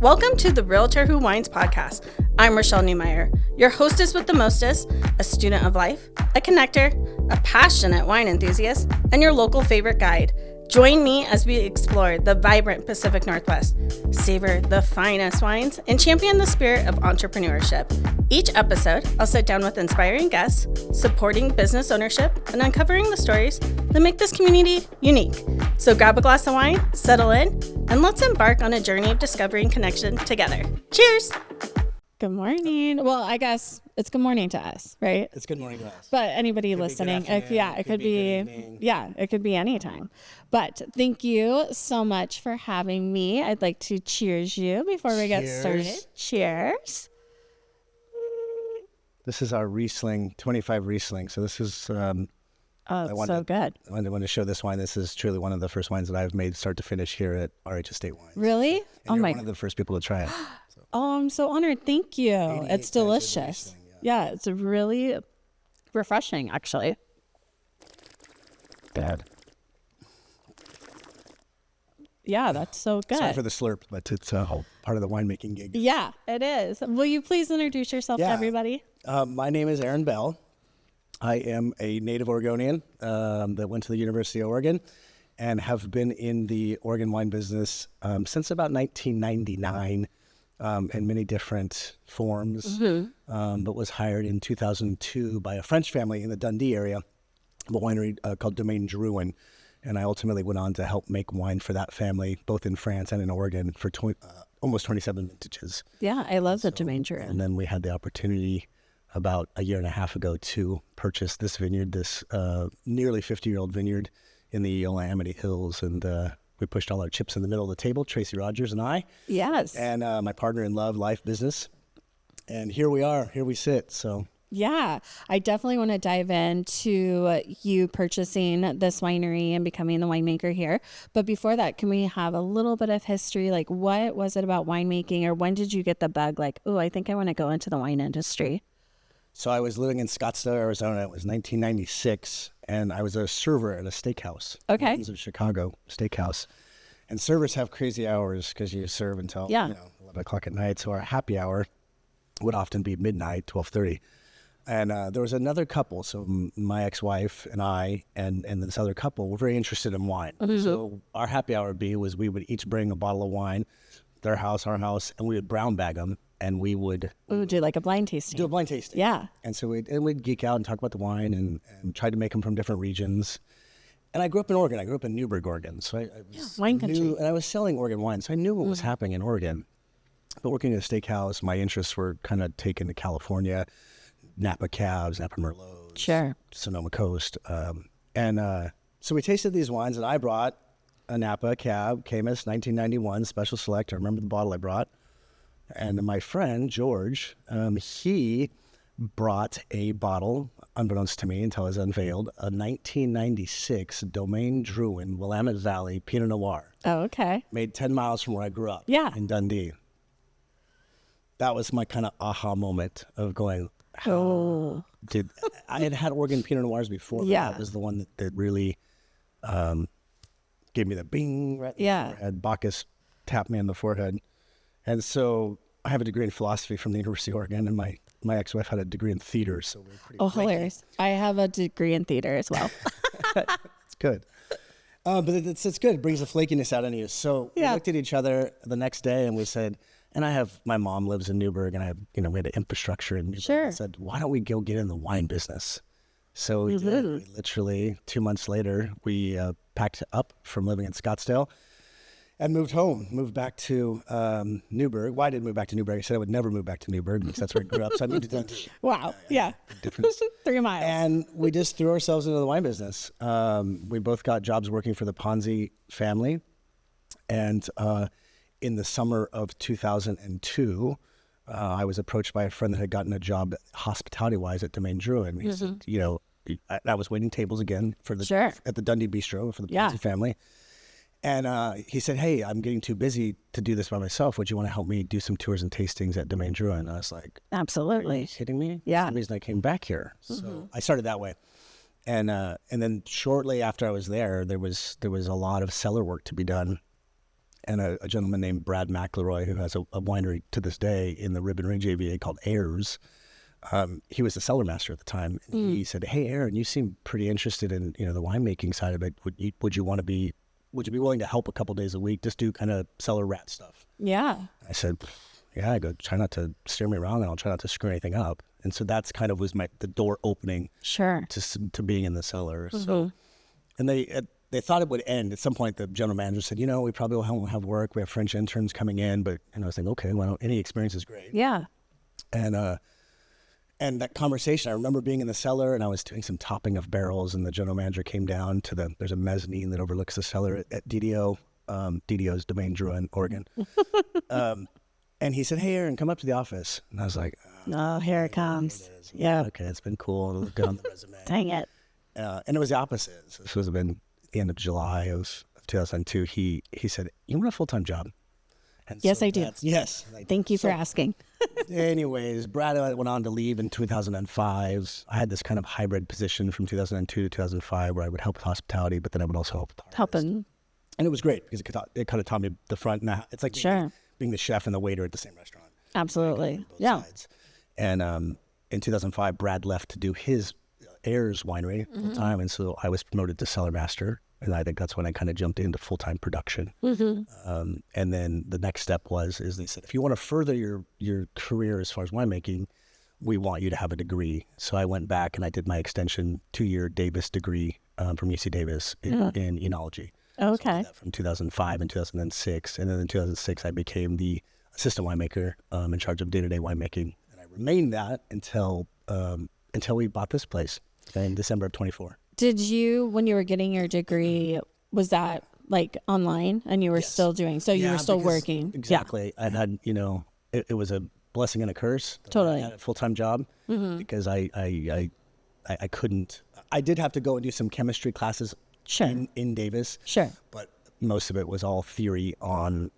Welcome to the Realtor Who Wines podcast. I'm Rashelle Newmyer, your hostess with the mostest, a student of life, a connector, a passionate wine enthusiast, and your local favorite guide. Join me as we explore the vibrant Pacific Northwest, savor the finest wines, and champion the spirit of entrepreneurship. Each episode, I'll sit down with inspiring guests, supporting business ownership, and uncovering the stories that make this community unique. So grab a glass of wine, settle in, and let's embark on a journey of discovery and connection together. Cheers! Good morning. Well, I guess it's good morning to us, right? It's good morning to us. But anybody listening, it could be any time. But thank you so much for having me. I'd like to cheers you before we get started. Cheers. This is our Riesling, 25 Riesling. So this is so good. I want to show this wine. This is truly one of the first wines that I've made start to finish here at RH Estate Wines. Really? And you're one of the first people to try it. So. Oh, I'm so honored. Thank you. It's delicious. Riesling, yeah, it's really refreshing, actually. Bad. Yeah, that's so good. Sorry for the slurp, but it's a whole part of the winemaking gig. Yeah, it is. Will you please introduce yourself to everybody? My name is Aaron Bell. I am a native Oregonian that went to the University of Oregon and have been in the Oregon wine business since about 1999 in many different forms, but was hired in 2002 by a French family in the Dundee area, a winery called Domaine Drouin. And I ultimately went on to help make wine for that family, both in France and in Oregon, for almost 27 vintages. Yeah, I love the Domaine Drouin. And then we had the opportunity about a year and a half ago to purchase this vineyard, this nearly 50-year-old vineyard in the Eola-Amity Hills. And we pushed all our chips in the middle of the table, Tracy Rogers and I. Yes. And my partner in love, life, business. And here we are. Here we sit. So... Yeah, I definitely want to dive into you purchasing this winery and becoming the winemaker here. But before that, can we have a little bit of history? Like, what was it about winemaking, or when did you get the bug? Like, oh, I think I want to go into the wine industry. So I was living in Scottsdale, Arizona. It was 1996, and I was a server at a steakhouse. Okay. It was a Chicago steakhouse. And servers have crazy hours because you serve until 11 o'clock at night. So our happy hour would often be midnight, 12:30. And there was another couple, so my ex-wife and I and this other couple were very interested in wine. Mm-hmm. So our happy hour was we would each bring a bottle of wine, their house, our house, and we would brown bag them, and we would... do like a blind tasting. Do a blind tasting. Yeah. And so we'd geek out and talk about the wine and try to make them from different regions. And I grew up in Oregon. I grew up in Newburgh, Oregon. So I was wine country. And I was selling Oregon wine, so I knew what was happening in Oregon. But working at a steakhouse, my interests were kind of taken to California, Napa Cabs, Napa Merlots, sure, Sonoma Coast. So we tasted these wines, and I brought a Napa Cab, Camus 1991 Special Select. I remember the bottle I brought. And my friend, George, he brought a bottle, unbeknownst to me until it was unveiled, a 1996 Domaine Drouin Willamette Valley Pinot Noir. Oh, okay. Made 10 miles from where I grew up in Dundee. That was my kind of aha moment of going... I had Oregon Pinot Noirs before. Yeah. That was the one that really gave me the bing right in the forehead. Bacchus tapped me on the forehead. And so I have a degree in philosophy from the University of Oregon, and my ex-wife had a degree in theater, so we were pretty hilarious. I have a degree in theater as well. It's good. But it's good. It brings the flakiness out in you. So we looked at each other the next day, and we said... And my mom lives in Newburgh, and we had an infrastructure in Newburgh. Sure. I said, why don't we go get in the wine business? So we did. We literally 2 months later, we packed up from living in Scottsdale and moved back to Newburgh. Why did I move back to Newburgh? I said I would never move back to Newburgh because that's where I grew up. So I moved to Dundee. Wow. Yeah. Difference. 3 miles. And we just threw ourselves into the wine business. We both got jobs working for the Ponzi family. And in the summer of 2002, I was approached by a friend that had gotten a job hospitality-wise at Domaine Drouin. He said, I was waiting tables again for at the Dundee Bistro for the Ponzi family. And he said, hey, I'm getting too busy to do this by myself. Would you want to help me do some tours and tastings at Domaine Drouin? And I was like, absolutely. Are you kidding me? Yeah. That's the reason I came back here. So I started that way. And then shortly after I was there was a lot of cellar work to be done. and a gentleman named Brad McElroy, who has a winery to this day in the Ribbon Ridge AVA called Ayers. He was the cellar master at the time. And he said, "Hey, Aaron, you seem pretty interested in the winemaking side of it. Would you be willing to help a couple days a week, just do kind of cellar rat stuff?" Yeah. I said, "Yeah." I go, "Try not to steer me wrong, and I'll try not to screw anything up." And so that's kind of was the door opening to being in the cellar. So, and they thought it would end at some point. The general manager said, "We probably won't have work. We have French interns coming in," but I was thinking, okay, well, any experience is great. Yeah. And that conversation, I remember being in the cellar and I was doing some topping of barrels, and the general manager came down to there's a mezzanine that overlooks the cellar at DDO, DDO's Domaine Drouin, Oregon. And he said, "Hey, Aaron, come up to the office." And I was like, "Oh, here it comes." Yeah. Okay, it's been cool. It'll look good on the resume. Dang it. And it was the opposite. So this would have been the end of July of 2002. He said, "You want a full-time job?" And yes, I do. Yes. Thank you for asking. Anyways, Brad went on to leave in 2005. I had this kind of hybrid position from 2002 to 2005 where I would help with hospitality, but then I would also help with the harvest. Helping. And it was great because it kind of taught me the front. Now it's like being the chef and the waiter at the same restaurant. Absolutely. Yeah. Sides. And in 2005, Brad left to do his Ayers winery full time, and so I was promoted to cellar master. And I think that's when I kind of jumped into full-time production. And then the next step is they said, if you want to further your career as far as winemaking, we want you to have a degree. So I went back and I did my extension 2-year Davis degree from UC Davis in enology. Okay. So I did that from 2005 and 2006. And then in 2006, I became the assistant winemaker in charge of day-to-day winemaking. And I remained that until we bought this place in December of 24. Did you, when you were getting your degree, was that like online and you were still doing, so you were still working? Exactly. Yeah. I had, it was a blessing and a curse. Totally. I had a full-time job because I couldn't, I did have to go and do some chemistry classes in Davis. Sure. But most of it was all theory online.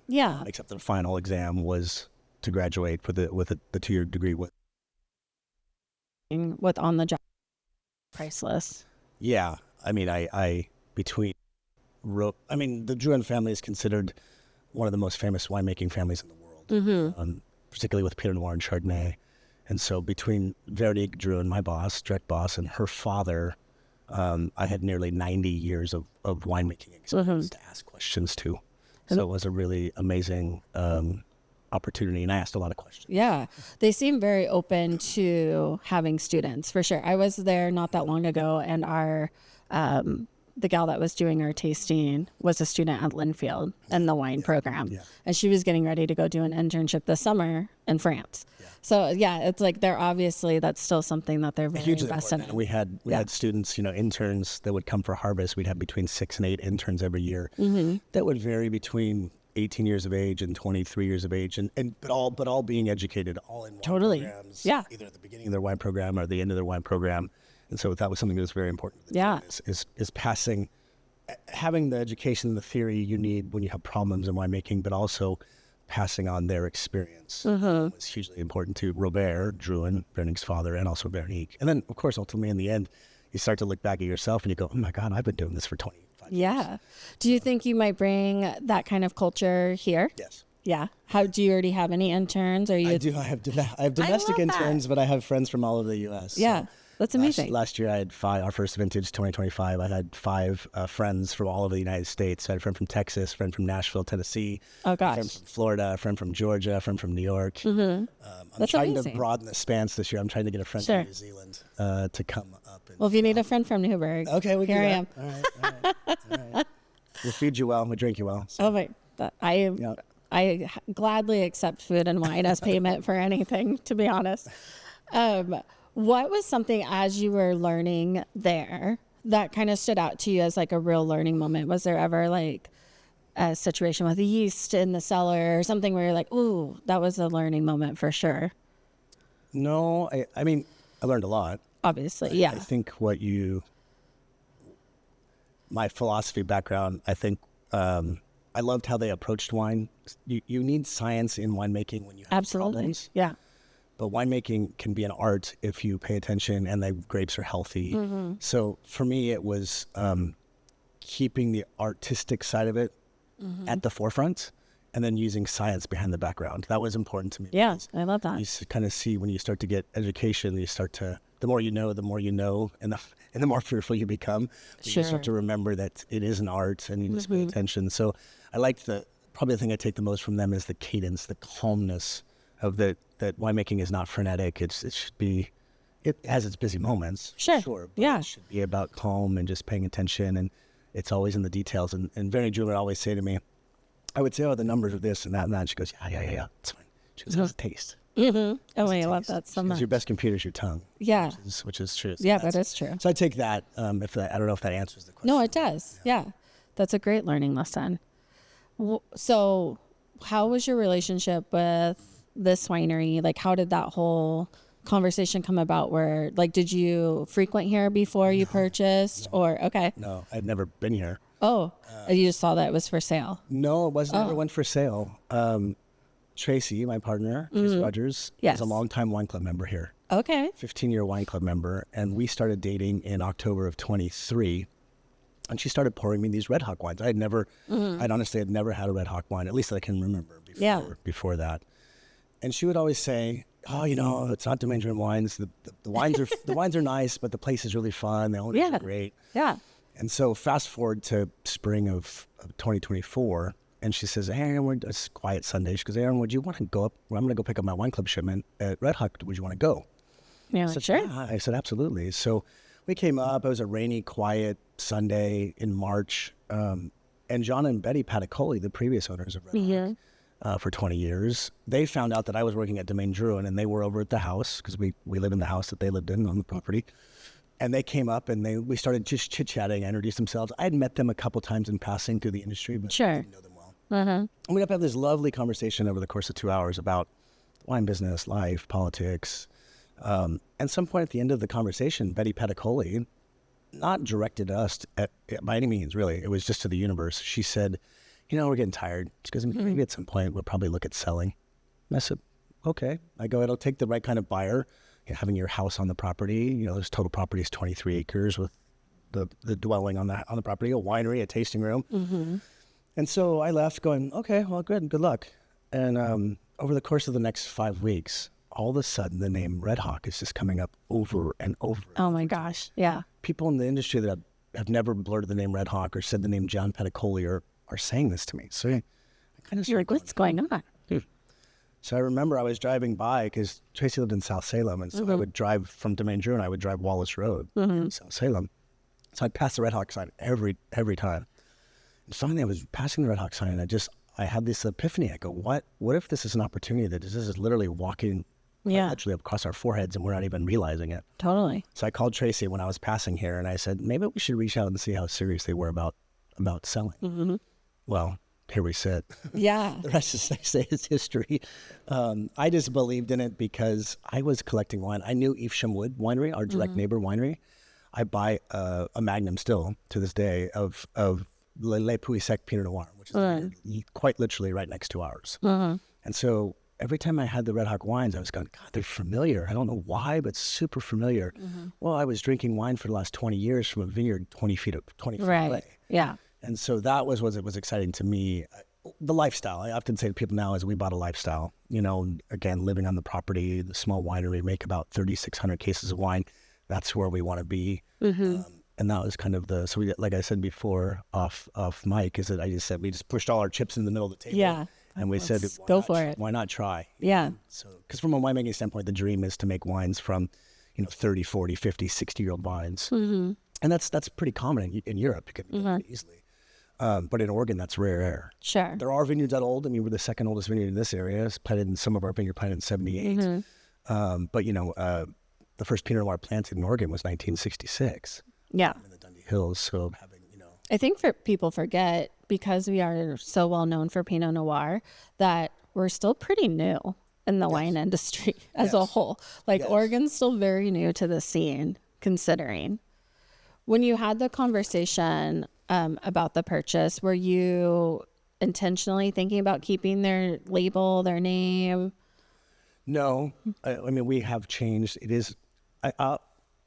Yeah. Except the final exam was to graduate with the 2-year degree. With on the job. Priceless. Yeah. I mean, the Drouin family is considered one of the most famous winemaking families in the world, particularly with Pinot Noir and Chardonnay. And so between Veronique Drouin, my boss, direct boss, and her father, I had nearly 90 years of winemaking experience to ask questions to. So it was a really amazing opportunity, and I asked a lot of questions. Yeah, they seem very open to having students, for sure. I was there not that long ago, and our the gal that was doing our tasting was a student at Linfield in the wine program, and she was getting ready to go do an internship this summer in France. So it's like they're obviously, that's still something that they're very invested in. We had students, interns that would come for harvest. We'd have between 6 and 8 interns every year. That would vary between 18 years of age and 23 years of age, but all being educated, all in wine programs, either at the beginning of their wine program or the end of their wine program. And so that was something that was very important. Is passing, having the education and the theory you need when you have problems in winemaking, but also passing on their experience was hugely important to Robert Drouin, Veronique's father, and also Veronique. And then, of course, ultimately in the end, you start to look back at yourself and you go, "Oh my God, I've been doing this for 25 years." Yeah. Do you think you might bring that kind of culture here? Yes. Yeah. How do you already have any interns? Or you? I do. I have domestic interns, but I have friends from all over the U.S. Yeah. That's amazing. Last year I had 5, our first vintage 2025, I had 5 friends from all over the United States. I had a friend from Texas, a friend from Nashville, Tennessee, a friend from Florida, a friend from Georgia, a friend from New York. I'm trying to broaden the spans this year. I'm trying to get a friend from New Zealand to come up. Well, if you need a friend from Newburgh, okay, here I am. All right. We'll feed you well. We'll drink you well. So. Oh, my. I gladly accept food and wine as payment for anything, to be honest. What was something as you were learning there that kind of stood out to you as like a real learning moment? Was there ever like a situation with the yeast in the cellar or something where you're like, ooh, that was a learning moment for sure? No, I mean, I learned a lot. Obviously, I think my philosophy background, I think I loved how they approached wine. You need science in winemaking when you have problems. Yeah. But winemaking can be an art if you pay attention and the grapes are healthy. So for me, it was keeping the artistic side of it at the forefront, and then using science behind the background. That was important to me. Yeah, I love that. You kind of see when you start to get education, you start to, the more you know, and the more fearful you become. Sure. You start to remember that it is an art and you just pay attention. So I liked probably the thing I take the most from them is the cadence, the calmness of that winemaking is not frenetic. It should be, it has its busy moments. Sure. But it should be about calm and just paying attention, and it's always in the details. And Vinny Drew would always say to me, I would say, oh, the numbers of this and that and that. And she goes, yeah, it's fine. She goes, how's it taste? Oh, I love that so much. Your best computer is your tongue. Yeah. Which is true. So yeah, that is true. So I take that, I don't know if that answers the question. No, it does. Yeah. That's a great learning lesson. So how was your relationship with this winery? Like, how did that whole conversation come about? Where, like, did you frequent here before you purchased? Or, okay. No, I'd never been here. Oh, you just saw that it was for sale. No, it wasn't. Never went for sale. Tracy, my partner, Tracy Rogers, is a longtime wine club member here. Okay. 15-year wine club member. And we started dating in October of 23. And she started pouring me these Red Hawk wines. I'd honestly had never had a Red Hawk wine, at least that I can remember before that. And she would always say, oh, it's not Domaine driven wines. The wines are the wines are nice, but the place is really fun. The owners are great. Yeah. And so fast forward to spring of 2024, and she says, hey, Aaron, it's quiet Sunday. She goes, Aaron, would you want to go up? Well, I'm going to go pick up my wine club shipment at Red Hawk. Would you want to go? Yeah, sure. Yeah. I said, absolutely. So we came up. It was a rainy, quiet Sunday in March. And John and Betty Patacoli, the previous owners of Red Hawk, for 20 years, they found out that I was working at Domaine Drouhin, and they were over at the house because we live in the house that they lived in on the property. And they came up and we started just chit-chatting, introduced themselves. I had met them a couple times in passing through the industry, but I didn't know them well. And we got to have this lovely conversation over the course of 2 hours about wine business, life, politics. And some point at the end of the conversation, Betty Patacoli, not directed us by any means, really. It was just to the universe. She said, we're getting tired. She goes, maybe at some point we'll probably look at selling. And I said, okay. I go, it'll take the right kind of buyer. Having your house on the property, this total property is 23 acres with the dwelling on the property, a winery, a tasting room. And so I left going, okay, well, good luck. And over the course of the next 5 weeks, all of a sudden the name Red Hawk is just coming up over and over. Oh my gosh, yeah. People in the industry that have never blurted the name Red Hawk or said the name John Patacoli are saying this to me. So I kind of You're like, what's going on? So I remember I was driving by because Tracy lived in South Salem, and so I would drive from Domaine Drouhin, I would drive Wallace Road in South Salem. So I'd pass the Red Hawk sign every time. And finally I was passing the Red Hawk sign, and I had this epiphany. I go, what if this is an opportunity that this is literally walking actually across our foreheads and we're not even realizing it? Totally. So I called Tracy when I was passing here, and I said, maybe we should reach out and see how serious they were about selling. Well, here we sit. Yeah. The rest, as they say, is history. I just believed in it because I was collecting wine. I knew Evesham Wood Winery, our direct neighbor winery. I buy a Magnum still to this day of Le Puy Sec Pinot Noir, which is quite literally right next to ours. And so every time I had the Red Hawk wines, I was going, God, they're familiar. I don't know why, but super familiar. Well, I was drinking wine for the last 20 years from a vineyard 20 feet away. Yeah. And so that was what was exciting to me. The lifestyle. I often say to people now is we bought a lifestyle. Again, living on the property, the small winery, make about 3,600 cases of wine. That's where we want to be. And that was kind of so we, like I said before off mic, is that I just said we just pushed all our chips in the middle of the table. Yeah. And we said, go for it. Why not try? Yeah. So, because from a winemaking standpoint, the dream is to make wines from, 30, 40, 50, 60-year-old wines. And that's pretty common in Europe. You can do that pretty easily. But in Oregon, that's rare air. Sure. There are vineyards that old. I mean, we're the second oldest vineyard in this area. It's planted in some of our vineyard planted in 78. But, the first Pinot Noir planted in Oregon was 1966. Yeah. In the Dundee Hills. So having, I think people forget, because we are so well known for Pinot Noir, that we're still pretty new in the wine industry as a whole. Oregon's still very new to the scene, considering. When you had the conversation about the purchase, were you intentionally thinking about keeping their label, their name? No. I mean, we have changed. It is,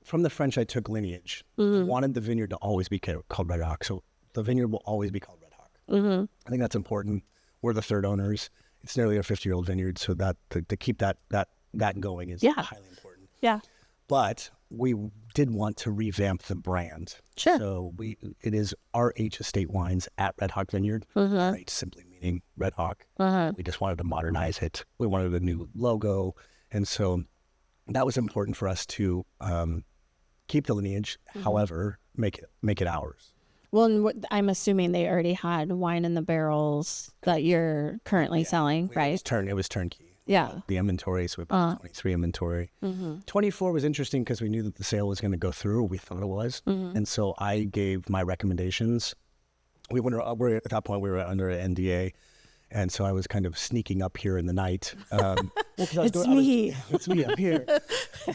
from the French, I took lineage. I wanted the vineyard to always be called Red Hawk. So the vineyard will always be called Red Hawk. I think that's important. We're the third owners. It's nearly a 50-year-old vineyard, so that to keep that going is highly important. Yeah. But we did want to revamp the brand. Sure. So it is RH Estate Wines at Red Hawk Vineyard, right? Simply meaning Red Hawk. We just wanted to modernize it. We wanted a new logo. And so that was important for us to keep the lineage, however, make it ours. Well, and I'm assuming they already had wine in the barrels that you're currently selling, right? It was turnkey. Yeah. The inventory, so we bought 23 inventory. 24 was interesting because we knew that the sale was going to go through. We thought it was. And so I gave my recommendations. At that point, we were under an NDA. And so I was kind of sneaking up here in the night. It's me. It's me up here.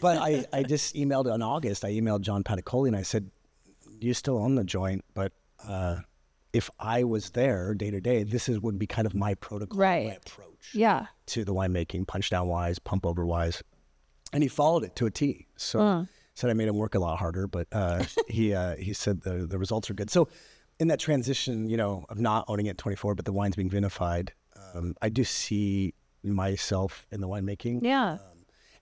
But I just emailed in August. I emailed John Paticoli and I said, you still own the joint, but if I was there day to day, would be kind of my protocol, my approach to the winemaking, punch down wise, pump over wise. And he followed it to a T. So said I made him work a lot harder, but he said the results are good. So in that transition, of not owning it 24, but the wine's being vinified, I do see myself in the winemaking. Yeah.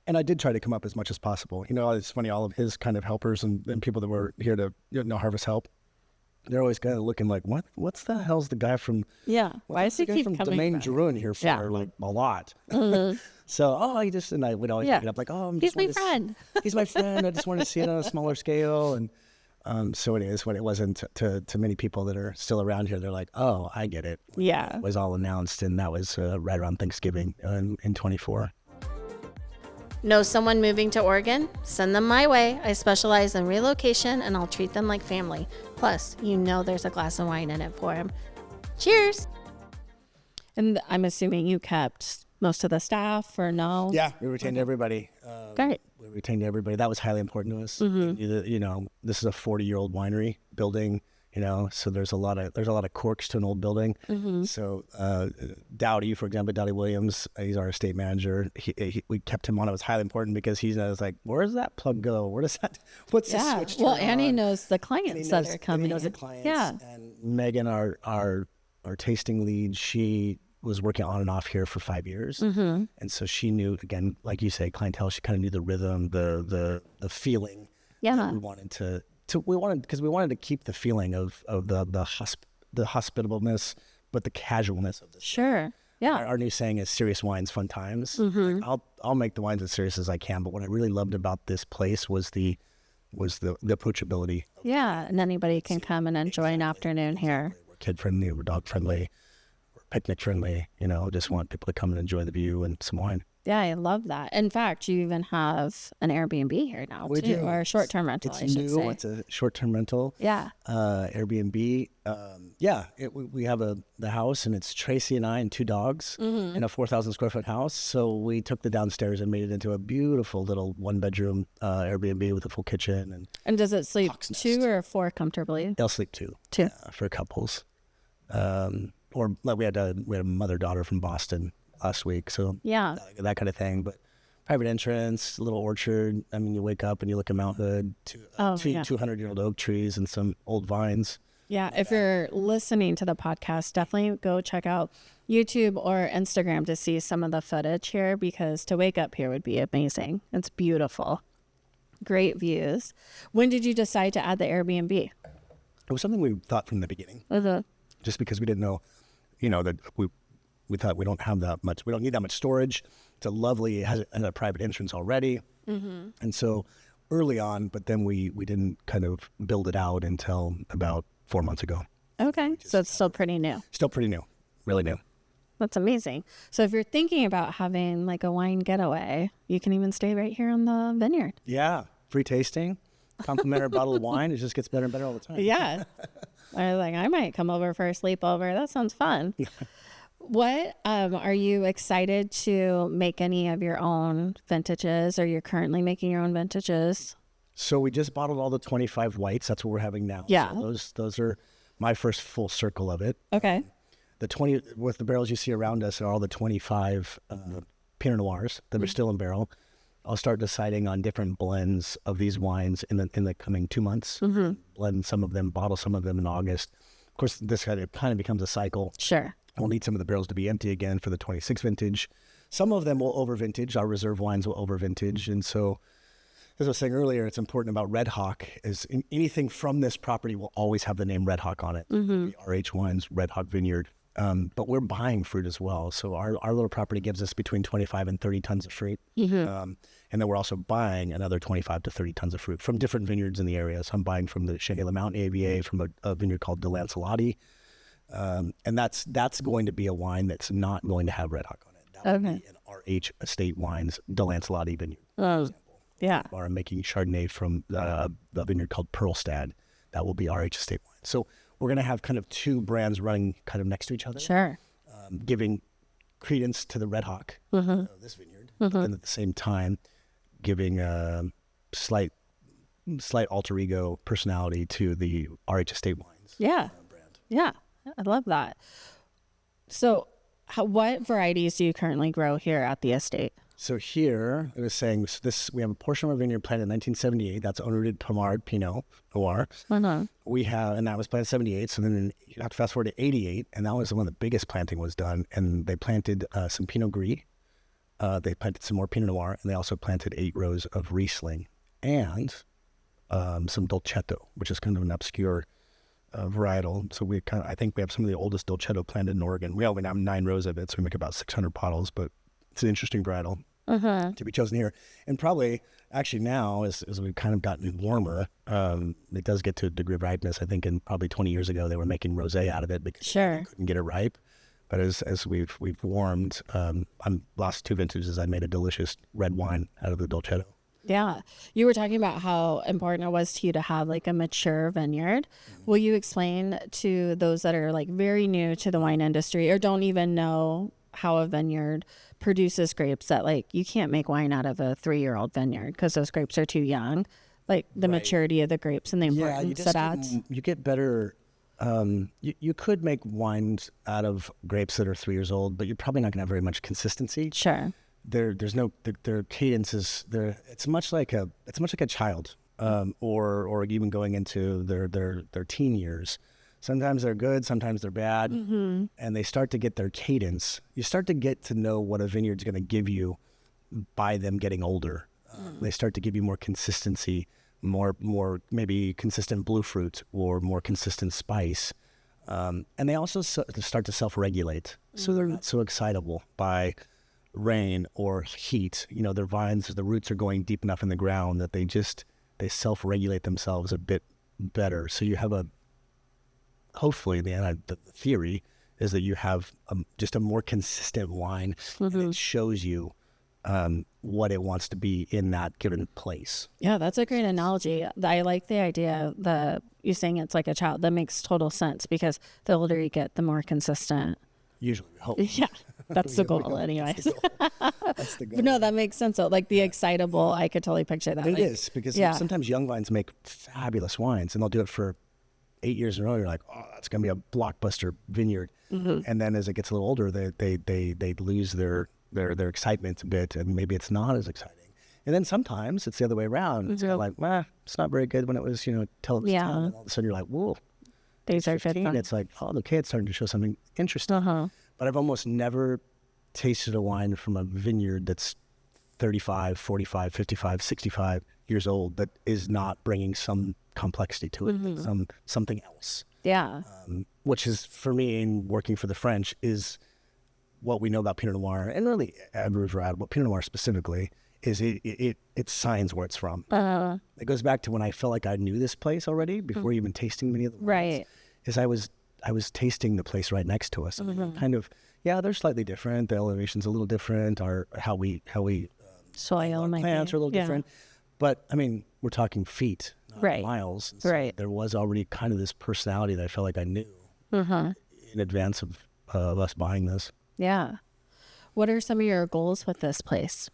And I did try to come up as much as possible. It's funny, all of his kind of helpers and people that were here to harvest help, they're always kind of looking like, what's the hell's the guy from? Yeah. Why is he keep from coming Domaine back? Giroux here for like a lot? So I would always pick it up like, he's my friend. He's my friend. I just want to see it on a smaller scale. And so it is what it wasn't to many people that are still around here. They're like, oh, I get it. Yeah. It was all announced, and that was right around Thanksgiving in 24. Know someone moving to Oregon? Send them my way. I specialize in relocation and I'll treat them like family. Plus, there's a glass of wine in it for them. Cheers. And I'm assuming you kept most of the staff or no? Yeah, we retained everybody. Great. We retained everybody. That was highly important to us. This is a 40-year-old winery building. So there's a lot of quirks to an old building. So Dowdy, for example, Dowdy Williams, he's our estate manager. We kept him on. It was highly important because he knows like, where does that plug go? What's the switch turn on? Annie knows the clients that are coming. He knows the clients. Yeah. And Megan, our tasting lead, she was working on and off here for 5 years. And so she knew, again, like you say, clientele, she kind of knew the rhythm, the feeling. Yeah. That we wanted we wanted to keep the feeling of the hospitableness, but the casualness of this. Sure. Yeah. Our new saying is serious wines, fun times. Like, I'll make the wines as serious as I can, but what I really loved about this place was the approachability. Yeah, and anybody can come and enjoy an afternoon here. We're kid friendly, we're dog friendly, we're picnic friendly. Just want people to come and enjoy the view and some wine. Yeah, I love that. In fact, you even have an Airbnb here now, we too, do. or a short-term rental, It's I should new. say. It's a short-term rental. Yeah. Airbnb. We have the house, and it's Tracy and I and 2 dogs in a 4,000 square foot house. So we took the downstairs and made it into a beautiful little 1-bedroom Airbnb with a full kitchen. And does it sleep 2 or 4 comfortably? They'll sleep 2. 2. For couples. Or like we had a mother-daughter from Boston last week, so that kind of thing. But private entrance, a little orchard. I mean, you wake up and you look at Mount Hood, 200-year-old oak trees and some old vines. Yeah, if you're listening to the podcast, definitely go check out YouTube or Instagram to see some of the footage here, because to wake up here would be amazing. It's beautiful. Great views. When did you decide to add the Airbnb? It was something we thought from the beginning, just because we didn't know, that we thought we don't have that much. We don't need that much storage. It's a lovely, it has a private entrance already. And so early on, but then we didn't kind of build it out until about 4 months ago. Okay. So it's still pretty new. Still pretty new. Really new. That's amazing. So if you're thinking about having like a wine getaway, you can even stay right here on the vineyard. Yeah. Free tasting, complimentary bottle of wine. It just gets better and better all the time. Yeah. I was like, I might come over for a sleepover. That sounds fun. What are you excited to make any of your own vintages, or you're currently making your own vintages? So we just bottled all the 25 whites. That's what we're having now. Yeah. So those are my first full circle of it. Okay. The 20 with the barrels you see around us are all the 25 Pinot Noirs that are still in barrel. I'll start deciding on different blends of these wines in the coming 2 months. Blend some of them, bottle some of them in August. course, this kind of becomes a cycle. Sure. We'll need some of the barrels to be empty again for the 26 vintage. Some of them will over vintage. Our reserve wines will over vintage. And so, as I was saying earlier, it's important about Red Hawk is anything from this property will always have the name Red Hawk on it. RH Wines, Red Hawk Vineyard. But we're buying fruit as well. So our little property gives us between 25 and 30 tons of fruit. And then we're also buying another 25 to 30 tons of fruit from different vineyards in the area. So I'm buying from the Eola-Amity AVA, from a vineyard called Eola-Amity. And that's going to be a wine that's not going to have Red Hawk on it. That would be an RH Estate Wines Eola-Amity Vineyard, for example. Yeah. Or I'm making Chardonnay from a vineyard called Pearlstad. That will be RH Estate Wine. So we're going to have kind of two brands running kind of next to each other. Sure. Giving credence to the Red Hawk, this vineyard, but then at the same time giving a slight alter ego personality to the RH Estate Wines brand. Yeah. I love that. So what varieties do you currently grow here at the estate? So here, I was saying, we have a portion of our vineyard planted in 1978. That's unrooted Pommard Pinot Noir. We have, and that was planted in 78. So then you have to fast forward to 88, and that was when the biggest planting was done. And they planted some Pinot Gris. They planted some more Pinot Noir, and they also planted 8 rows of Riesling and some Dolcetto, which is kind of an obscure varietal. So I think we have some of the oldest Dolcetto planted in Oregon. We only have 9 rows of it, so we make about 600 bottles, but it's an interesting varietal to be chosen here. And probably, actually now, as we've kind of gotten warmer, it does get to a degree of ripeness. I think in probably 20 years ago, they were making rosé out of it because they couldn't get it ripe. But as we've warmed, last 2 vintages, I made a delicious red wine out of the Dolcetto. Yeah. You were talking about how important it was to you to have like a mature vineyard. Will you explain to those that are like very new to the wine industry or don't even know how a vineyard produces grapes, that like you can't make wine out of a 3-year-old vineyard because those grapes are too young, like the maturity of the grapes and the importance it adds? You get better. You could make wines out of grapes that are 3 years old, but you're probably not going to have very much consistency. Sure. There's no their cadence is there. It's much like a child, or even going into their teen years. Sometimes they're good, sometimes they're bad, and they start to get their cadence. You start to get to know what a vineyard's going to give you by them getting older. They start to give you more consistency, more maybe consistent blue fruit or more consistent spice, and they also start to self-regulate. So they're not so excitable by rain or heat. Their vines, the roots are going deep enough in the ground that they self-regulate themselves a bit better. So you have hopefully the theory is that you have just a more consistent wine, and it shows you what it wants to be in that given place. Yeah, that's a great analogy. I like the idea that you're saying it's like a child. That makes total sense because the older you get, the more consistent. Usually, we hope. Yeah, that's the goal anyways. That's the goal. But no, that makes sense. So, like the excitable, I could totally picture that. It is, because sometimes young vines make fabulous wines, and they'll do it for 8 years in a row. You're like, oh, that's going to be a blockbuster vineyard. And then as it gets a little older, they lose their excitement a bit, and maybe it's not as exciting. And then sometimes it's the other way around. It's like, it's not very good when it was, till it was 10, and all of a sudden you're like, whoa. Days are 15. It's like, oh, okay, it's starting to show something interesting. But I've almost never tasted a wine from a vineyard that's 35, 45, 55, 65 years old that is not bringing some complexity to it, something else. Yeah. Which is, for me, in working for the French, is what we know about Pinot Noir, and really every variety, but Pinot Noir specifically, is it signs where it's from. It goes back to when I felt like I knew this place already before even tasting many of the wines. Right. Is I was tasting the place right next to us. Kind of, they're slightly different. The elevation's a little different. Our how we soil and plants are a little different. But I mean, we're talking feet, not miles. So there was already kind of this personality that I felt like I knew in advance of us buying this. Yeah. What are some of your goals with this place?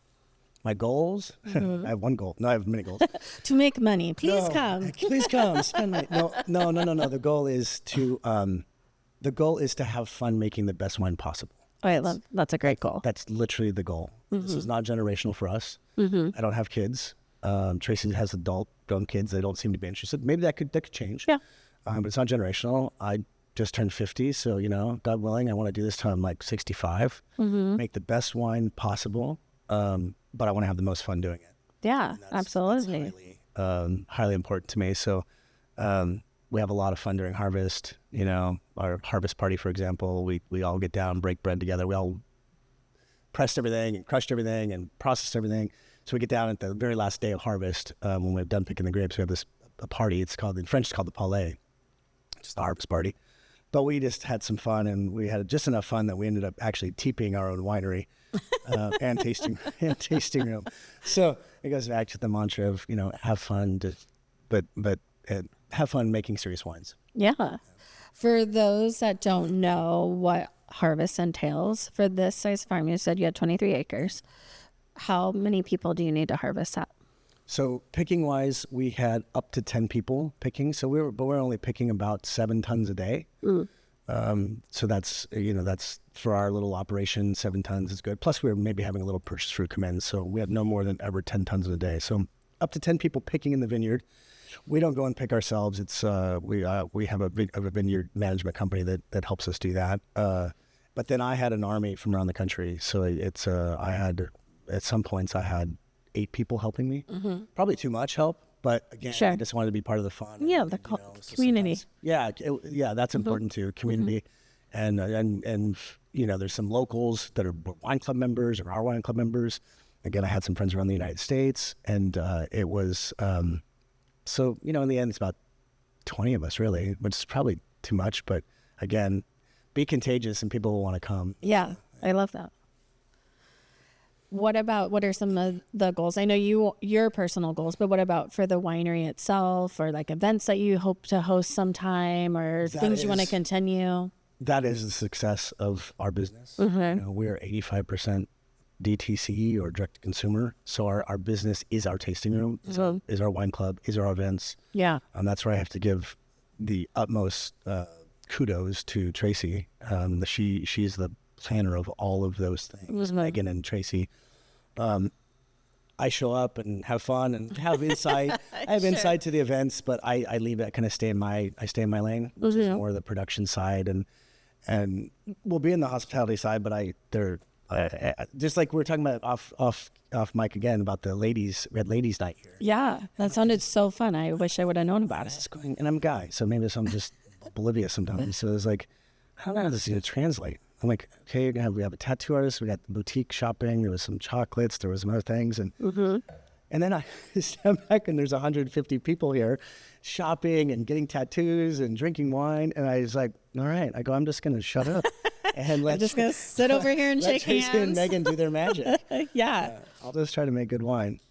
My goals? I have one goal. No, I have many goals. To make money. Please come. Please come. Spend money. No. The goal is to have fun making the best wine possible. Oh, that's a great goal. That's literally the goal. This is not generational for us. I don't have kids. Tracy has adult grown kids. They don't seem to be interested. Maybe that could change. Yeah. But it's not generational. just turned 50. So, God willing, I want to do this till I'm like 65, make the best wine possible. But I want to have the most fun doing it. Yeah, absolutely. That's highly important to me. So, we have a lot of fun during harvest. Our harvest party, for example, we all get down, break bread together. We all pressed everything and crushed everything and processed everything. So we get down at the very last day of harvest, when we're done picking the grapes. We have a party. In French, it's called the palais, just the harvest party. But we just had some fun, and we had just enough fun that we ended up actually teeping our own winery and tasting room. So it goes back to the mantra of have fun, but have fun making serious wines. Yeah. For those that don't know what harvest entails, for this size farm, you said you had 23 acres. How many people do you need to harvest that? So picking wise, we had up to 10 people picking. So we're only picking about 7 tons a day. So that's for our little operation, 7 tons is good. Plus we were maybe having a little purchase fruit come in. So we had no more than ever 10 tons a day. So up to 10 people picking in the vineyard. We don't go and pick ourselves. It's we have a vineyard management company that helps us do that. But then I had an army from around the country. So it's I had, at some points I had 8 people helping me. Probably too much help, but again, I just wanted to be part of the fun. Yeah, the community. That's important too. Community, and there's some locals that are wine club members or our wine club members. Again, I had some friends around the United States, and it was so in the end, it's about 20 of us really, which is probably too much. But again, be contagious, and people will want to come. Yeah, I love that. What are some of the goals? I know your personal goals, but what about for the winery itself, or like events that you hope to host sometime, or things you want to continue? That is the success of our business. We're 85% DTC or direct to consumer. So our business is our tasting room, is our wine club, is our events. Yeah. That's where I have to give the utmost kudos to Tracy. She's the planner of all of those things. Megan and Tracy. I show up and have fun and have insight. I have insight to the events, but I leave it, kind of stay in my lane, which is more the production side, and we'll be in the hospitality side, but they're just like we were talking about off mic again about the ladies. We had ladies night here. Yeah, that sounded so fun. I wish I would have known about it. And I'm a guy, so maybe I'm just oblivious sometimes. So it's like, how does this going to translate? I'm like, okay, we have a tattoo artist. We got the boutique shopping. There was some chocolates. There was some other things, and then I step back and there's 150 people here, shopping and getting tattoos and drinking wine. And I was like, all right. I go, I'm just going to shut up. And I'm just going to sit over here and shake hands. Let Tracy and Megan do their magic. Yeah. I'll just try to make good wine.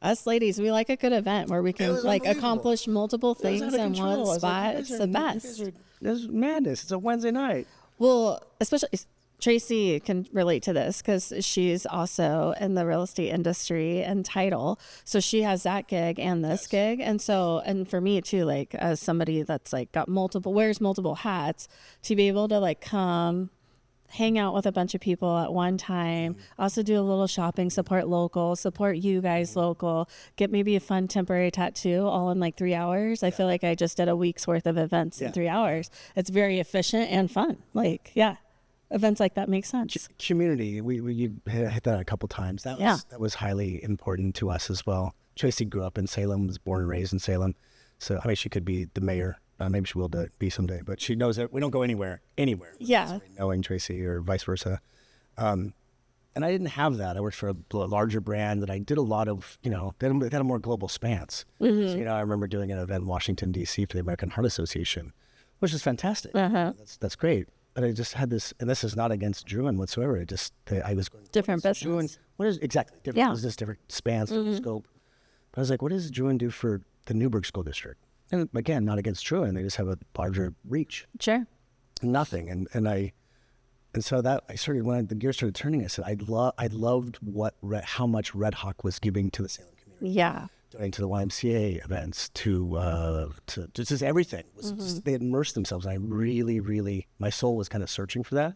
Us ladies, we like a good event where we can accomplish multiple things in one spot. It's the best. This is madness. It's a Wednesday night. Well, especially Tracy can relate to this because she's also in the real estate industry and title. So she has that gig and this gig. And for me too, like as somebody that's like wears multiple hats, to be able to like come hang out with a bunch of people at one time, also do a little shopping, support local, support you guys local, get maybe a fun temporary tattoo all in like 3 hours. I feel like I just did a week's worth of events in 3 hours. It's very efficient and fun. Like, events like that make sense. Community, we hit that a couple times. That was highly important to us as well. Tracy grew up in Salem, was born and raised in Salem. So, I mean, she could be the mayor. Maybe she will be someday, but she knows that we don't go anywhere. Yeah. Knowing Tracy or vice versa. And I didn't have that. I worked for a larger brand that I did a lot of, they had a more global stance. So, I remember doing an event in Washington, D.C. for the American Heart Association, which is fantastic. That's great. But I just had this, and this is not against Druin whatsoever. I was going, different business. Druin, what is exactly different business, different spans, scope. But I was like, what does Druin do for the Newburgh School District? And again, not against Druin, they just have a larger reach. Sure. Nothing, and so that I started, when the gears started turning, I said I loved how much Red Hawk was giving to the Salem community. Yeah. Going to the YMCA events, to just everything. They had immersed themselves. And I really, really, my soul was kind of searching for that.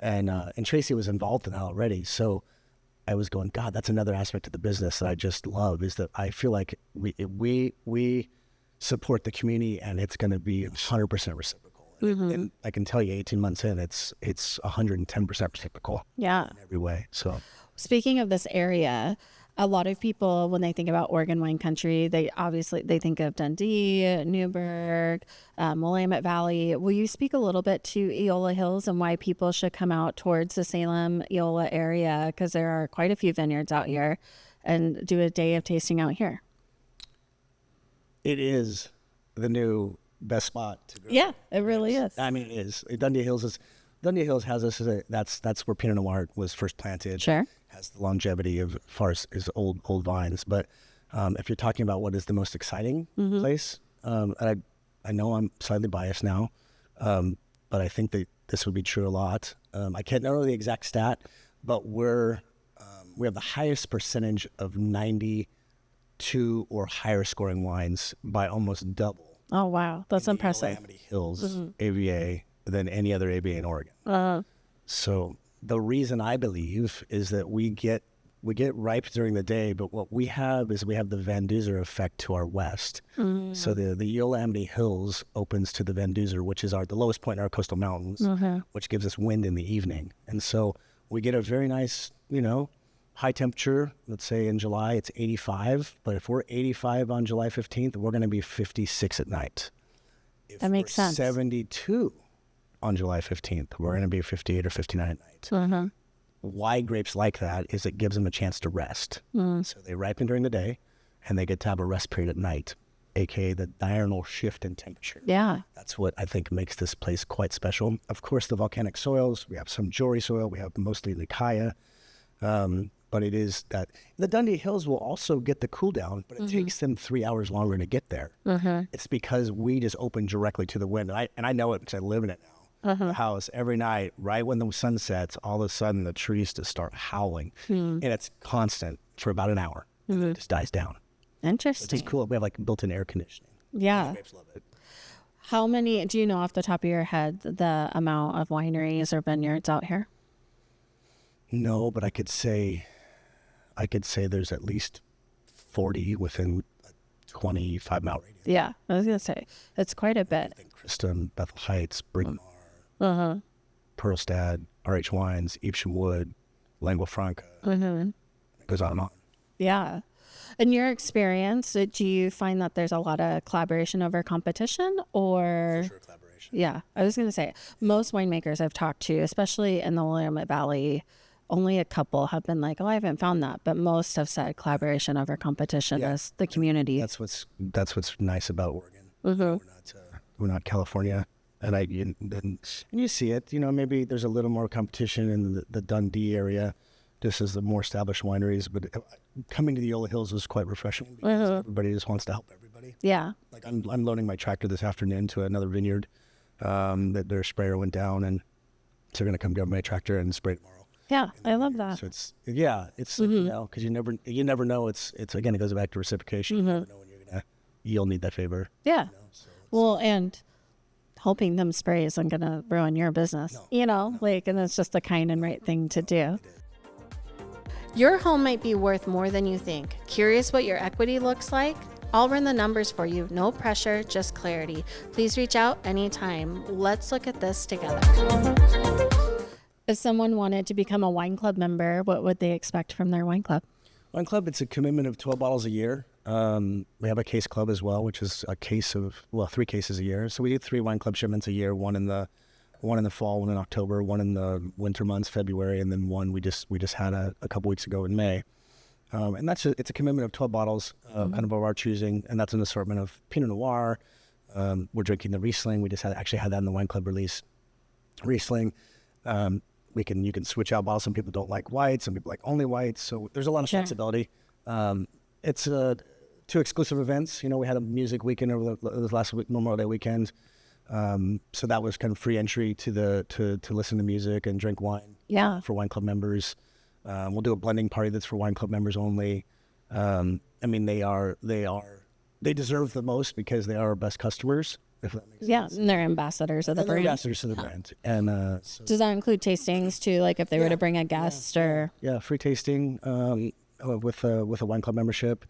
And Tracy was involved in that already. So I was going, God, that's another aspect of the business that I just love, is that I feel like we support the community, and it's going to be 100% reciprocal. And I can tell you 18 months in, it's 110% typical. Yeah. In every way. So speaking of this area, a lot of people, when they think about Oregon wine country, they think of Dundee, Newberg, Willamette Valley. Will you speak a little bit to Eola Hills and why people should come out towards the Salem, Eola area? Because there are quite a few vineyards out here, and do a day of tasting out here. it is the new best spot to grow. Yeah, it really is. I mean, it is. Dundee Hills has us as that's where Pinot Noir was first planted. Sure. Has the longevity of far as old vines. But if you're talking about what is the most exciting place, and I know I'm slightly biased now, but I think that this would be true a lot. I can't know the exact stat, but we have the highest percentage of 92 or higher scoring wines by almost double. Oh, wow. That's impressive. Eola-Amity Hills AVA than any other AVA in Oregon. So the reason I believe is that we get ripe during the day, but what we have is we have the Van Duzer effect to our west. So the Eola-Amity Hills opens to the Van Duzer, which is the lowest point in our coastal mountains, which gives us wind in the evening. And so we get a very nice, high temperature. Let's say in July it's 85, but if we're 85 on July 15th, we're going to be 56 at night. If that makes sense. 72 on July 15th, we're going to be 58 or 59 at night. Why grapes like that is it gives them a chance to rest. So they ripen during the day and they get to have a rest period at night, aka the diurnal shift in temperature. Yeah. That's what I think makes this place quite special. Of course, the volcanic soils, we have some jewelry soil, we have mostly Leucaia, but it is that the Dundee Hills will also get the cool down, but it takes them 3 hours longer to get there. It's because we just open directly to the wind. And I know it because I live in it now. The house every night, right when the sun sets, all of a sudden the trees just start howling. And it's constant for about an hour. And it just dies down. Interesting. It's cool. We have like built-in air conditioning. Yeah. The grapes love it. How many, do you know off the top of your head the amount of wineries or vineyards out here? No, but I could say there's at least 40 within a 25-mile radius. Yeah, I was going to say, it's quite a bit. I think Kristen, Bethel Heights, Bryn Mawr, Pearlstad, RH Wines, Evesham Wood, Lingua Franca. It goes on and on. Yeah. In your experience, do you find that there's a lot of collaboration over competition or? For sure, collaboration. Yeah, I was going to say, most winemakers I've talked to, especially in the Willamette Valley, only a couple have been like, oh, I haven't found that. But most have said collaboration over competition as the community. That's what's nice about Oregon. We're not California. And you see it, maybe there's a little more competition in the Dundee area, just as the more established wineries. But coming to the Eola Hills was quite refreshing because everybody just wants to help everybody. Yeah. Like I'm loading my tractor this afternoon to another vineyard that their sprayer went down, and so they're going to come grab my tractor and spray tomorrow. Yeah, I love that. So it's because you never know. It's again, it goes back to reciprocation. You never know when you'll need that favor. Yeah. Well, and helping them spray isn't going to ruin your business, and it's just the kind and right thing to do. Your home might be worth more than you think. Curious what your equity looks like? I'll run the numbers for you. No pressure, just clarity. Please reach out anytime. Let's look at this together. If someone wanted to become a wine club member, what would they expect from their wine club? Wine club, it's a commitment of 12 bottles a year. We have a case club as well, which is a case of 3 cases a year. So we do 3 wine club shipments a year, one in the fall, one in October, one in the winter months, February, and then one we just had a couple weeks ago in May. And it's a commitment of 12 bottles, kind of our choosing, and that's an assortment of Pinot Noir. We're drinking the Riesling. We just actually had that in the wine club release. Riesling. You can switch out bottles. Some people don't like whites. Some people like only whites. So there's a lot of flexibility. It's 2 exclusive events. We had a music weekend over the last week, Memorial Day weekend. So that was kind of free entry to listen to music and drink wine. Yeah. For wine club members. We'll do a blending party that's for wine club members only. They deserve the most because they are our best customers. If that makes sense. Yeah, and they're ambassadors of the brand. Ambassadors of the brand. And does that include tastings too? Like if they were to bring a guest or? Yeah, free tasting with a wine club membership.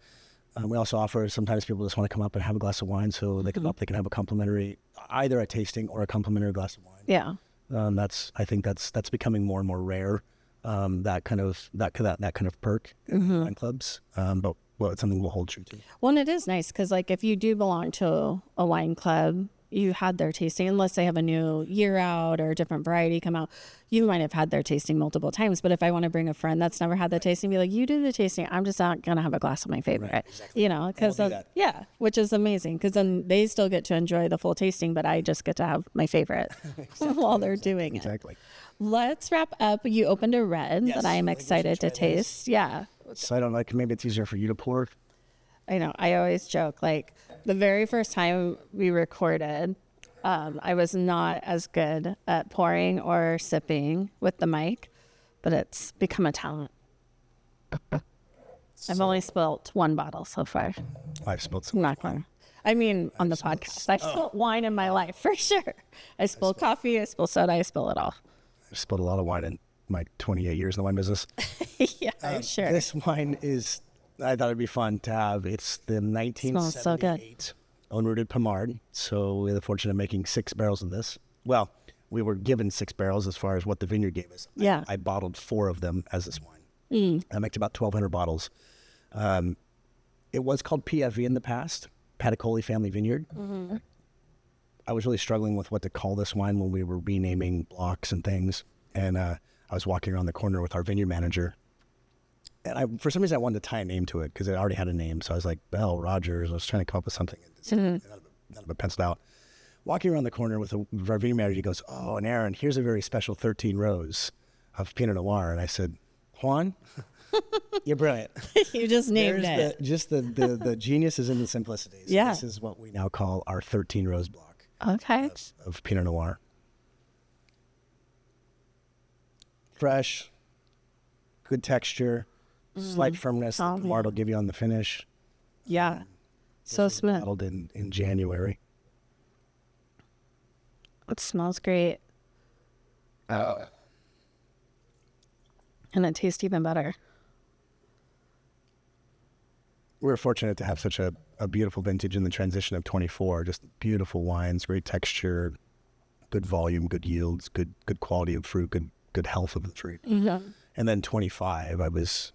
We also offer, sometimes people just want to come up and have a glass of wine, so they come up, they can have a complimentary, either a tasting or a complimentary glass of wine. Yeah. I think that's becoming more and more rare. That kind of perk in wine clubs. But it's something we'll hold true to. Well, and it is nice because, like, if you do belong to a wine club, you had their tasting, unless they have a new year out or a different variety come out, you might have had their tasting multiple times. But if I want to bring a friend that's never had the tasting, be like, you do the tasting, I'm just not going to have a glass of my favorite, Right, exactly. you know, because which is amazing, because then they still get to enjoy the full tasting, but I just get to have my favorite while they're doing it. Exactly. Let's wrap up. You opened a red that I am excited to taste. Yeah. So I don't like, maybe it's easier for you to pour. I know. I always joke, like, the very first time we recorded, I was not as good at pouring or sipping with the mic, but it's become a talent. I've only spilt one bottle so far. I've spilled some. Not far. I mean, on the podcast. I've spilled wine in my life, for sure. I spill coffee, I spill soda, I spill it all. I've spilled a lot of wine in my 28 years in the wine business. Yeah, I'm sure. This wine is, I thought it'd be fun to have. It's the 1978 so good. unrooted Pommard. So we had the fortune of making 6 barrels of this. Well, we were given 6 barrels as far as what the vineyard gave us. Yeah. I bottled 4 of them as this wine. I made about 1,200 bottles. It was called PFV in the past, Paticoli Family Vineyard. I was really struggling with what to call this wine when we were renaming blocks and things. And I was walking around the corner with our vineyard manager. And for some reason, I wanted to tie a name to it because it already had a name. So I was like, Bell, Rogers. I was trying to come up with something. None of it penciled out. Walking around the corner with our vineyard manager, he goes, oh, and Aaron, here's a very special 13 rows of Pinot Noir. And I said, Juan, you're brilliant. You just named it. The genius is in the simplicity. So Yeah. This is what we now call our 13 rows block Okay. of Pinot Noir. Fresh, good texture, slight firmness that the Pommard will give you on the finish. Yeah. So smooth. Bottled in January. It smells great. And it tastes even better. We're fortunate to have such a beautiful vintage in the transition of 24. Just beautiful wines, great texture, good volume, good yields, good quality of fruit, good health of the fruit. And then 25 is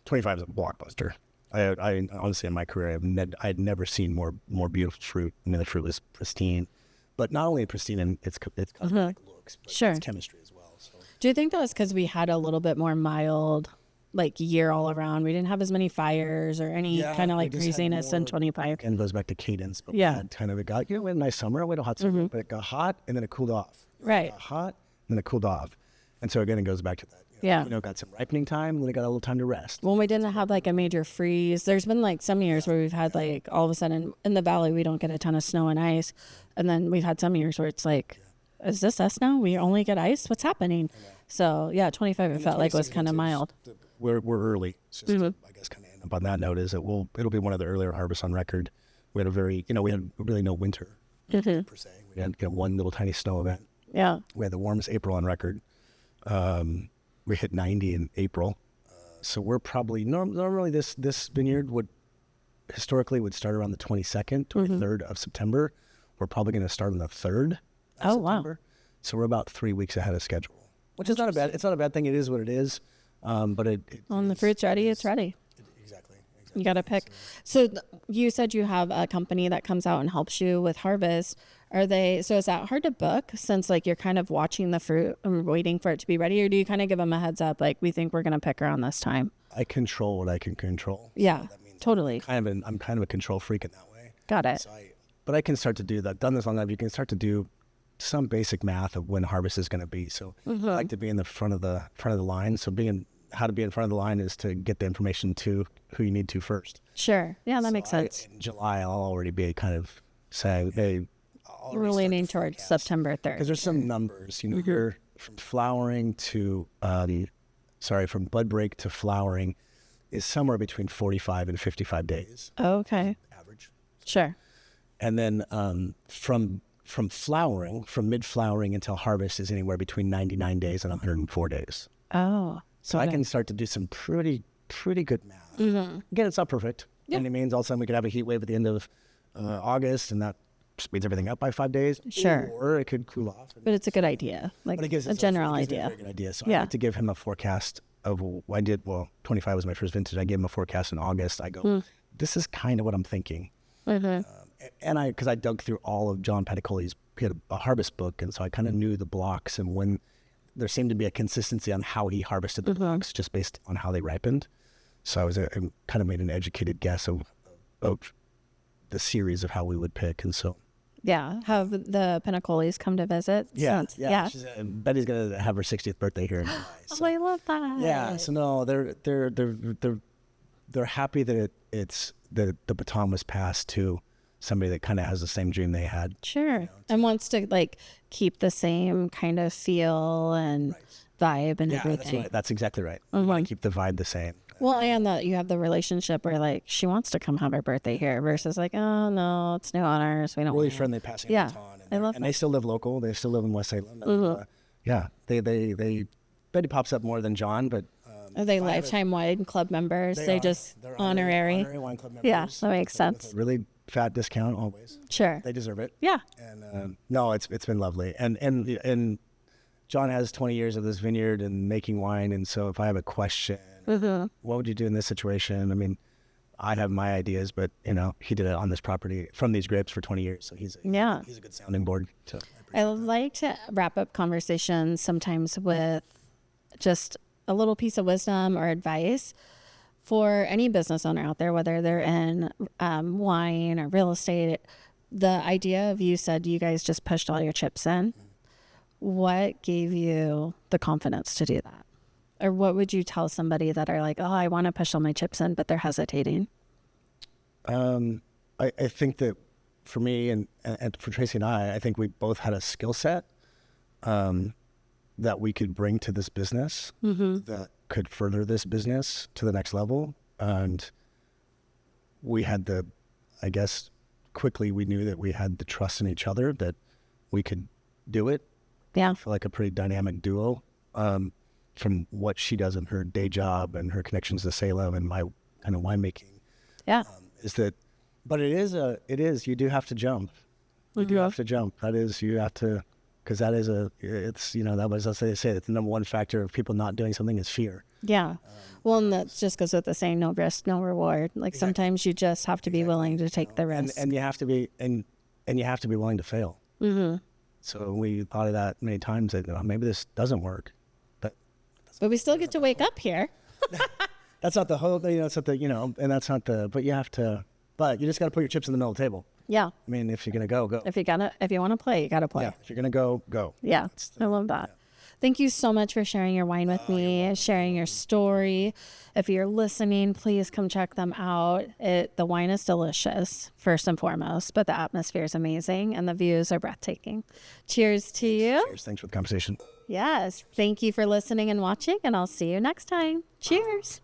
a blockbuster. I honestly, in my career, I had never seen more beautiful fruit. I mean, the fruit was pristine, but not only pristine in its cosmetic looks, but Sure. its chemistry as well. So Do you think that was because we had a little bit more mild, like, year all around? We didn't have as many fires or any kind of like we just had craziness in more- 25. and it goes back to cadence. But Yeah. we had kind of, it got, we had a nice summer, we had a hot summer, but it got hot and then it cooled off. Right. It got hot and then it cooled off. And so again, it goes back to that. Yeah. It got some ripening time, and then it got a little time to rest. When we didn't have like a major freeze, there's been like some years where we've had like all of a sudden in the valley, we don't get a ton of snow and ice. And then we've had some years where it's like, is this us now? We only get ice? What's happening? So yeah, 25 it felt like was kind of mild. We're early. It's just I guess kind of end up on that note is that it'll be one of the earlier harvests on record. We had we had really no winter per se. We had one little tiny snow event. Yeah. We had the warmest April on record. We hit 90 in April. So we're probably, normally this vineyard would start around the 22nd, 23rd of September. We're probably going to start on the 3rd of September. So we're about 3 weeks ahead of schedule, which is not a bad thing. It is what it is. But When the fruit's ready, it's ready. Exactly. You got to pick. So you said you have a company that comes out and helps you with harvest. So is that hard to book since like you're kind of watching the fruit and waiting for it to be ready? Or do you kind of give them a heads up? Like, we think we're going to pick around this time. I control what I can control. Yeah, So that means totally. I'm kind of a control freak in that way. Got it. So but I can start to do that. Done this long enough, you can start to do some basic math of when harvest is going to be. So I like to be in the front of the line. So how to be in front of the line is to get the information to who you need to first. Sure. Yeah, that makes sense. In July, I'll already be kind of saying, hey, We're leaning towards September 3rd. because there's some numbers. You're from flowering to from bud break to flowering is somewhere between 45 and 55 days Okay. average. Sure. And then from flowering, from mid-flowering until harvest is anywhere between 99 days and 104 days. Oh. So I can start to do some pretty good math. Again, it's not perfect. You know what I mean? All of a sudden we could have a heat wave at the end of August, and that speeds everything up by 5 days. Sure. Or it could cool off. But it's a good idea, like But it gives a us general it gives me idea. a very good idea. So Yeah. I like to give him a forecast of, 25 was my first vintage. I gave him a forecast in August. I go, this is kind of what I'm thinking. Mm-hmm. And because I dug through all of John Paticoli's, he had a harvest book, and so I kind of knew the blocks and when there seemed to be a consistency on how he harvested the blocks just based on how they ripened. So I kind of made an educated guess of the series of how we would pick, and so. Yeah, have the Pinacolis come to visit? Yeah. Since- Betty's gonna have her 60th birthday here in July. So. Oh, I love that. Yeah. So no, they're happy that the baton was passed to somebody that kind of has the same dream they had. Sure. And wants to like keep the same kind of feel and vibe and everything. That's right. That's exactly right. Mhm. Keep the vibe the same. Well, and that you have the relationship where like she wants to come have her birthday here versus like, oh no, it's new honors. We don't Really want friendly passing Yeah, the baton. I love and that. they still live local. They still live in West Salem. And, yeah. They Betty pops up more than John, but Are they lifetime wine club members? They just they're honorary. honorary wine club members. Yeah, that makes sense. With a really fat discount always. Sure. They deserve it. Yeah. And no, it's been lovely. And John has 20 years of this vineyard and making wine, and so if I have a question, what would you do in this situation? I mean, I have my ideas, but he did it on this property from these grapes for 20 years, so he's a good sounding board. So I like to wrap up conversations sometimes with just a little piece of wisdom or advice for any business owner out there, whether they're in wine or real estate. The idea of you said you guys just pushed all your chips in. What gave you the confidence to do that? Or what would you tell somebody that are like, oh, I want to push all my chips in, but they're hesitating? I think that for me and for Tracy and I think we both had a skill set that we could bring to this business that could further this business to the next level. And we had quickly we knew that we had the trust in each other that we could do it. Yeah. I feel like a pretty dynamic duo from what she does in her day job and her connections to Salem and my kind of winemaking. Yeah. But it is, you do have to jump. You do have to jump. That is, you have to, because that is that was, as they say, it's the number one factor of people not doing something is fear. Yeah. Well, and that just goes with the saying, no risk, no reward. Like sometimes you just have to be willing to take the risk. And you have to be, and you have to be willing to fail. Mm-hmm. So we thought of that many times that maybe this doesn't work. But we still get to wake up here. That's not the whole thing, it's not the, and that's not but you have to, but you just got to put your chips in the middle of the table. Yeah. I mean, if you're going to go. If you want to play, you got to play. Yeah. If you're going to go. Yeah. I love that. Yeah. Thank you so much for sharing your wine with me, sharing your story. If you're listening, please come check them out. The wine is delicious, first and foremost, but the atmosphere is amazing and the views are breathtaking. Cheers to you. Cheers. Thanks for the conversation. Yes. Thank you for listening and watching, and I'll see you next time. Cheers.